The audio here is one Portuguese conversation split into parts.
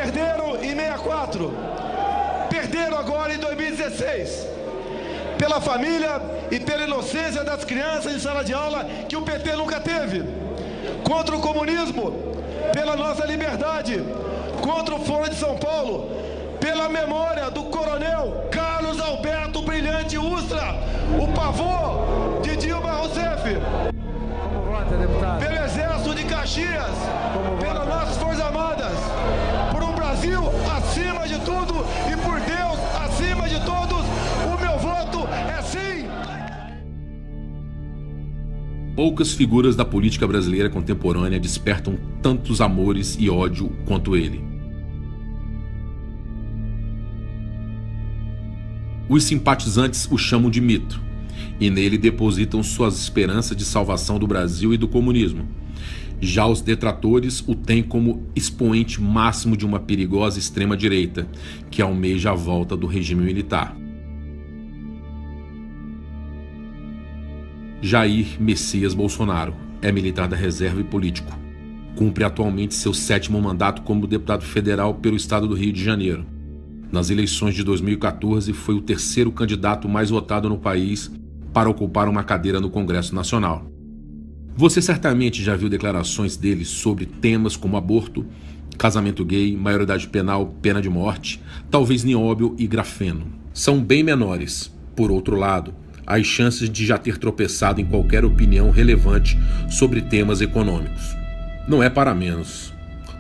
Perderam em 64, perderam agora em 2016, pela família e pela inocência das crianças em sala de aula que o PT nunca teve, contra o comunismo, pela nossa liberdade, contra o Fórum de São Paulo, pela memória do coronel Carlos Alberto Brilhante Ustra, o pavô de Dilma Rousseff. Como vota, deputado? Pelo Exército de Caxias, pelas nossas Forças Armadas, por um Brasil acima de tudo e por Deus acima de todos, o meu voto é sim! Poucas figuras da política brasileira contemporânea despertam tantos amores e ódio quanto ele. Os simpatizantes o chamam de mito, e nele depositam suas esperanças de salvação do Brasil e do comunismo. Já os detratores o têm como expoente máximo de uma perigosa extrema-direita, que almeja a volta do regime militar. Jair Messias Bolsonaro é militar da reserva e político. Cumpre atualmente seu 7º mandato como deputado federal pelo estado do Rio de Janeiro. Nas eleições de 2014, foi o 3º candidato mais votado no país para ocupar uma cadeira no Congresso Nacional. Você certamente já viu declarações dele sobre temas como aborto, casamento gay, maioridade penal, pena de morte, talvez nióbio e grafeno. São bem menores, por outro lado, as chances de já ter tropeçado em qualquer opinião relevante sobre temas econômicos. Não é para menos.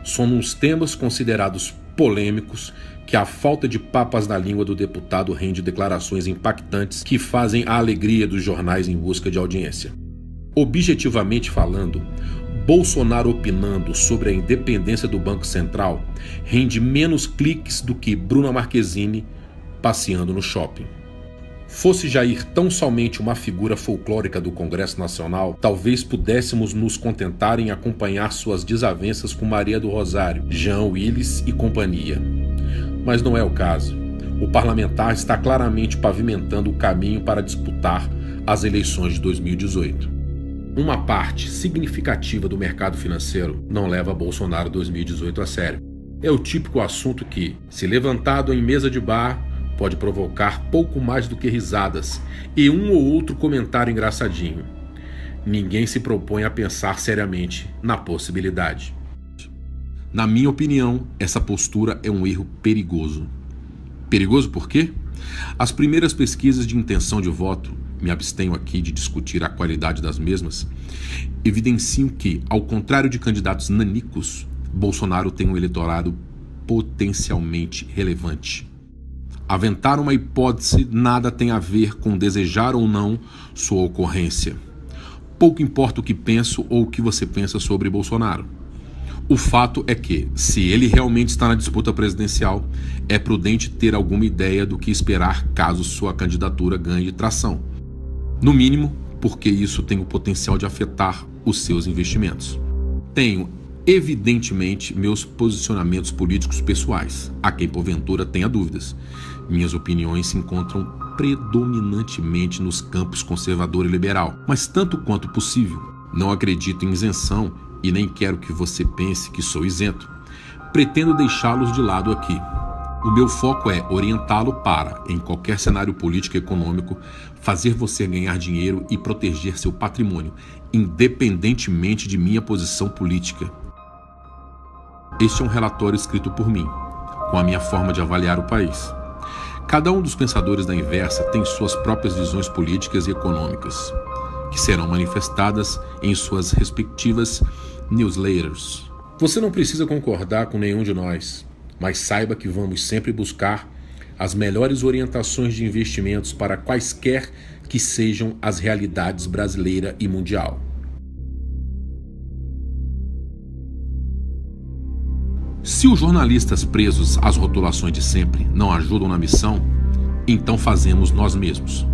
São nos temas considerados polêmicos que a falta de papas na língua do deputado rende declarações impactantes que fazem a alegria dos jornais em busca de audiência. Objetivamente falando, Bolsonaro opinando sobre a independência do Banco Central rende menos cliques do que Bruna Marquezine passeando no shopping. Fosse Jair tão somente uma figura folclórica do Congresso Nacional, talvez pudéssemos nos contentar em acompanhar suas desavenças com Maria do Rosário, Jean Willis e companhia. Mas não é o caso. O parlamentar está claramente pavimentando o caminho para disputar as eleições de 2018. Uma parte significativa do mercado financeiro não leva Bolsonaro 2018 a sério. É o típico assunto que, se levantado em mesa de bar, pode provocar pouco mais do que risadas e um ou outro comentário engraçadinho. Ninguém se propõe a pensar seriamente na possibilidade. Na minha opinião, essa postura é um erro perigoso. Perigoso por quê? As primeiras pesquisas de intenção de voto, me abstenho aqui de discutir a qualidade das mesmas, evidenciam que, ao contrário de candidatos nanicos, Bolsonaro tem um eleitorado potencialmente relevante. Aventar uma hipótese nada tem a ver com desejar ou não sua ocorrência. Pouco importa o que penso ou o que você pensa sobre Bolsonaro. O fato é que, se ele realmente está na disputa presidencial, é prudente ter alguma ideia do que esperar caso sua candidatura ganhe tração. No mínimo, porque isso tem o potencial de afetar os seus investimentos. Tenho, evidentemente, meus posicionamentos políticos pessoais, a quem porventura tenha dúvidas. Minhas opiniões se encontram predominantemente nos campos conservador e liberal, mas tanto quanto possível, não acredito em isenção e nem quero que você pense que sou isento. Pretendo deixá-los de lado aqui. O meu foco é orientá-lo para, em qualquer cenário político e econômico, fazer você ganhar dinheiro e proteger seu patrimônio, independentemente de minha posição política. Este é um relatório escrito por mim, com a minha forma de avaliar o país. Cada um dos pensadores da Inversa tem suas próprias visões políticas e econômicas, que serão manifestadas em suas respectivas newsletters. Você não precisa concordar com nenhum de nós, mas saiba que vamos sempre buscar as melhores orientações de investimentos para quaisquer que sejam as realidades brasileira e mundial. Se os jornalistas presos às rotulações de sempre não ajudam na missão, então fazemos nós mesmos.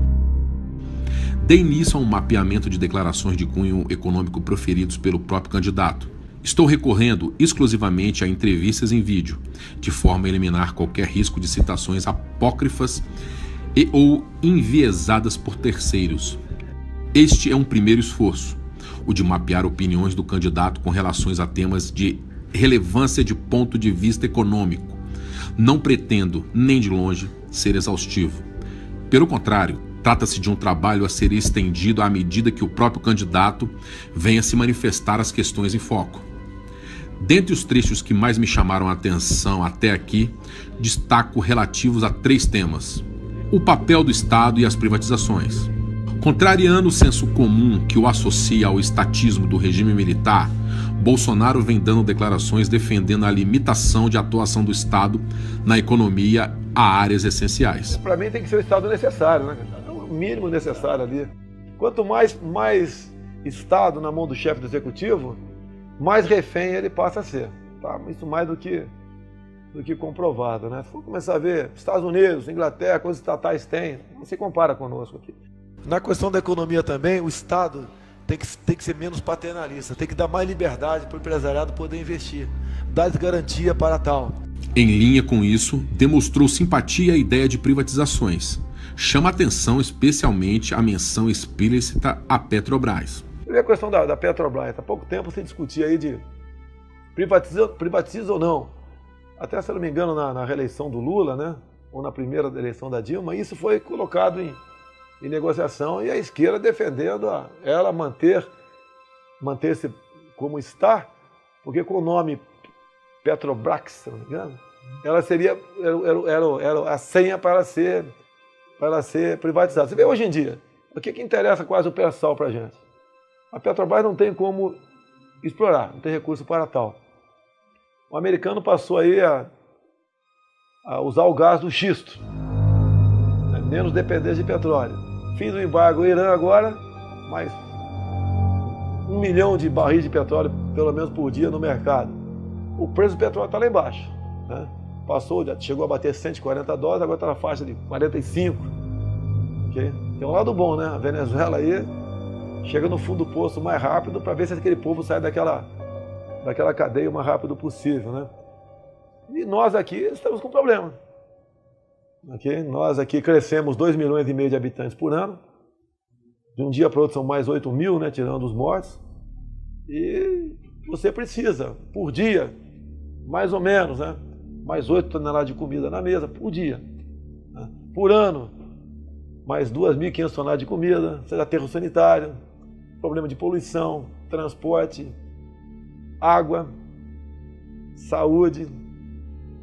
Dei início a um mapeamento de declarações de cunho econômico proferidos pelo próprio candidato. Estou recorrendo exclusivamente a entrevistas em vídeo, de forma a eliminar qualquer risco de citações apócrifas e ou enviesadas por terceiros. Este é um primeiro esforço, o de mapear opiniões do candidato com relações a temas de relevância de ponto de vista econômico. Não pretendo, nem de longe, ser exaustivo. Pelo contrário, trata-se de um trabalho a ser estendido à medida que o próprio candidato venha se manifestar as questões em foco. Dentre os trechos que mais me chamaram a atenção até aqui, destaco relativos a 3 temas: o papel do Estado e as privatizações. Contrariando o senso comum que o associa ao estatismo do regime militar, Bolsonaro vem dando declarações defendendo a limitação de atuação do Estado na economia a áreas essenciais. Para mim tem que ser o Estado necessário, né? O mínimo necessário ali. Quanto mais Estado na mão do chefe do Executivo, mais refém ele passa a ser. Tá? Isso mais do que comprovado, né? Se for começar a ver Estados Unidos, Inglaterra, coisas estatais têm, não se compara conosco aqui. Na questão da economia também, o Estado tem que ser menos paternalista, tem que dar mais liberdade para o empresariado poder investir, dar garantia para tal. Em linha com isso, demonstrou simpatia à ideia de privatizações. Chama atenção especialmente a menção explícita à Petrobras. Você vê a questão da Petrobras, há pouco tempo se discutia aí de privatiza ou não. Até, se não me engano, na reeleição do Lula, né? Ou na primeira eleição da Dilma, isso foi colocado em negociação e a esquerda defendendo ela manter-se como está, porque com o nome Petrobras, se não me engano, ela seria era a senha para ser privatizada. Você vê hoje em dia, o que interessa quase o pré-sal para a gente? A Petrobras não tem como explorar, não tem recurso para tal. O americano passou aí a usar o gás do xisto, né? Menos dependência de petróleo. Fim do embargo, o Irã agora, mais 1 milhão de barris de petróleo, pelo menos por dia, no mercado. O preço do petróleo está lá embaixo, né? Chegou a bater $140, agora está na faixa de 45. Okay? Tem um lado bom, né? A Venezuela aí chega no fundo do poço mais rápido para ver se aquele povo sai daquela cadeia o mais rápido possível, né? E nós aqui estamos com problema. Okay? Nós aqui crescemos 2,5 milhões de habitantes por ano. De um dia para o outro são mais 8 mil, né? Tirando os mortos. E você precisa, por dia, mais ou menos, né? Mais 8 toneladas de comida na mesa por dia. Né? Por ano, mais 2.500 toneladas de comida, seja aterro sanitário, problema de poluição, transporte, água, saúde,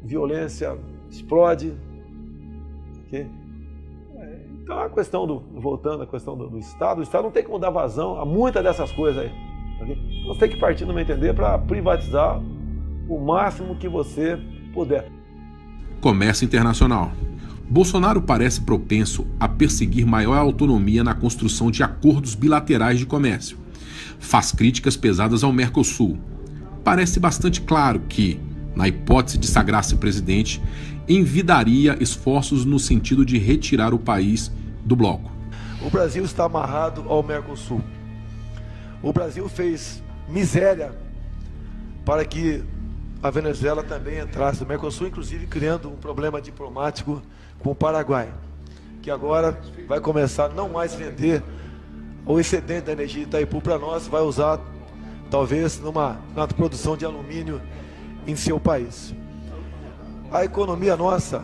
violência explode. Okay? Então a questão voltando à questão do Estado, o Estado não tem como dar vazão a muitas dessas coisas aí. Okay? Você tem que partir, no meu entender, para privatizar o máximo que você puder. Comércio internacional. Bolsonaro parece propenso a perseguir maior autonomia na construção de acordos bilaterais de comércio. Faz críticas pesadas ao Mercosul. Parece bastante claro que, na hipótese de sagrar-se presidente, envidaria esforços no sentido de retirar o país do bloco. O Brasil está amarrado ao Mercosul. O Brasil fez miséria para que a Venezuela também entrasse no Mercosul, inclusive criando um problema diplomático com o Paraguai, que agora vai começar a não mais vender o excedente da energia de Itaipu para nós, vai usar talvez na produção de alumínio em seu país. A economia nossa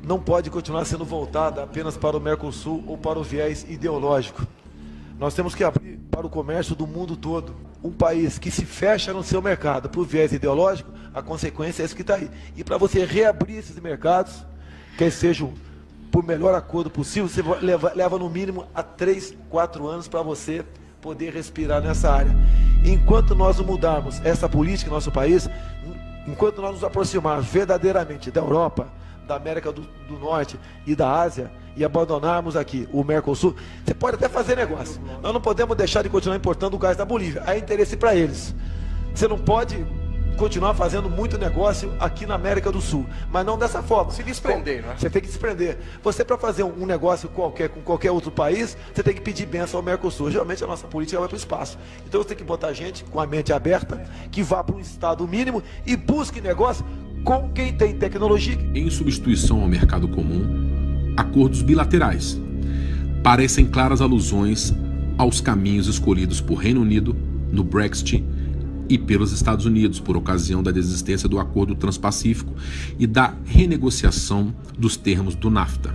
não pode continuar sendo voltada apenas para o Mercosul ou para o viés ideológico. Nós temos que abrir para o comércio do mundo todo. Um país que se fecha no seu mercado por viés ideológico, a consequência é isso que está aí. E para você reabrir esses mercados, que sejam por melhor acordo possível, você leva no mínimo a 3, 4 anos para você poder respirar nessa área. Enquanto nós não mudarmos essa política em nosso país, enquanto nós nos aproximarmos verdadeiramente da Europa, da América do Norte e da Ásia, e abandonarmos aqui o Mercosul, você pode até fazer negócio. Nós não podemos deixar de continuar importando o gás da Bolívia. Há interesse para eles. Você não pode continuar fazendo muito negócio aqui na América do Sul, mas não dessa forma. Se desprender, né? Você tem que desprender. Você, para fazer um negócio qualquer com qualquer outro país, você tem que pedir bênção ao Mercosul. Geralmente a nossa política vai para o espaço. Então você tem que botar gente com a mente aberta, que vá para um estado mínimo e busque negócio com quem tem tecnologia. Em substituição ao mercado comum, acordos bilaterais. Parecem claras alusões aos caminhos escolhidos por Reino Unido no Brexit e pelos Estados Unidos, por ocasião da desistência do Acordo Transpacífico e da renegociação dos termos do NAFTA.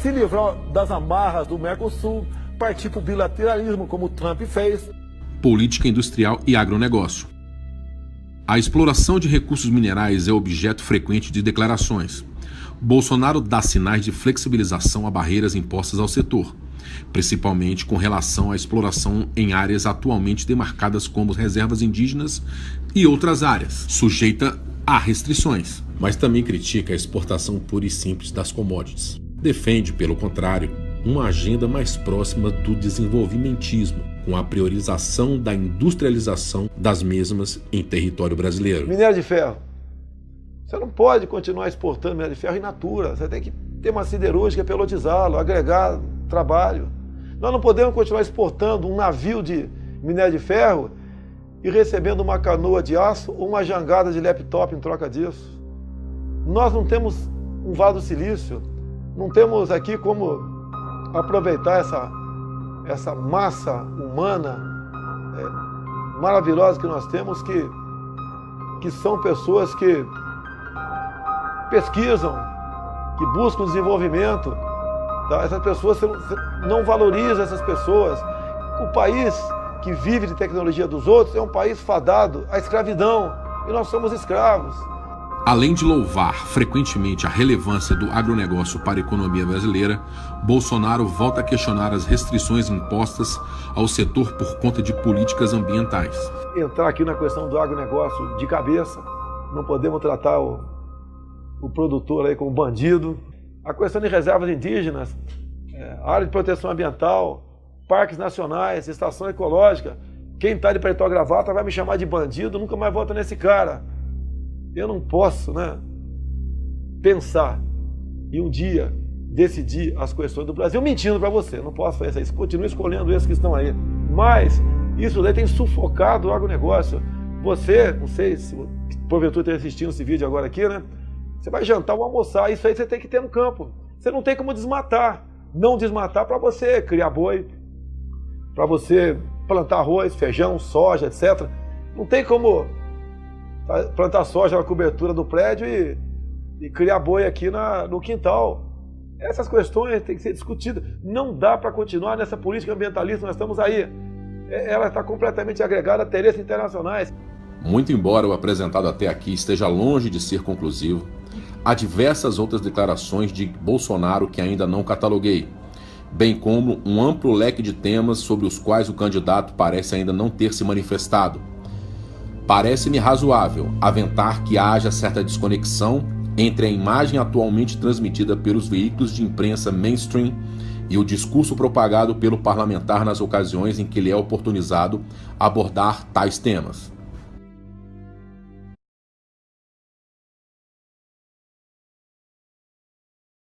Se livrar das amarras do Mercosul, partir para o bilateralismo, como o Trump fez. Política industrial e agronegócio. A exploração de recursos minerais é objeto frequente de declarações. Bolsonaro dá sinais de flexibilização a barreiras impostas ao setor, principalmente com relação à exploração em áreas atualmente demarcadas como reservas indígenas e outras áreas, sujeita a restrições, mas também critica a exportação pura e simples das commodities. Defende, pelo contrário, uma agenda mais próxima do desenvolvimentismo, com a priorização da industrialização das mesmas em território brasileiro. Minério de ferro. Você não pode continuar exportando minério de ferro in natura. Você tem que ter uma siderúrgica, pelotizá-lo, agregar trabalho. Nós não podemos continuar exportando um navio de minério de ferro e recebendo uma canoa de aço ou uma jangada de laptop em troca disso. Nós não temos um Vale do Silício, não temos aqui como aproveitar essa massa humana maravilhosa que nós temos, que são pessoas que pesquisam, que buscam desenvolvimento. Tá? Essas pessoas, você não valoriza essas pessoas. O país que vive de tecnologia dos outros é um país fadado à escravidão, e nós somos escravos. Além de louvar frequentemente a relevância do agronegócio para a economia brasileira, Bolsonaro volta a questionar as restrições impostas ao setor por conta de políticas ambientais. Entrar aqui na questão do agronegócio de cabeça, não podemos tratar o produtor aí como bandido. A questão de reservas indígenas, área de proteção ambiental, parques nacionais, estação ecológica. Quem está de paletó e gravata vai me chamar de bandido, nunca mais volta nesse cara. Eu não posso, pensar e um dia decidir as questões do Brasil mentindo para você. Não posso fazer isso. Continue escolhendo esses que estão aí. Mas isso daí tem sufocado o agronegócio. Você, não sei se porventura está assistindo esse vídeo agora aqui, Você vai jantar ou almoçar, isso aí você tem que ter no campo. Você não tem como desmatar. Não desmatar para você criar boi, para você plantar arroz, feijão, soja, etc. Não tem como plantar soja na cobertura do prédio e criar boi aqui no quintal. Essas questões têm que ser discutidas. Não dá para continuar nessa política ambientalista, nós estamos aí. Ela está completamente agregada a interesses internacionais. Muito embora o apresentado até aqui esteja longe de ser conclusivo, há diversas outras declarações de Bolsonaro que ainda não cataloguei, bem como um amplo leque de temas sobre os quais o candidato parece ainda não ter se manifestado. Parece-me razoável aventar que haja certa desconexão entre a imagem atualmente transmitida pelos veículos de imprensa mainstream e o discurso propagado pelo parlamentar nas ocasiões em que lhe é oportunizado abordar tais temas.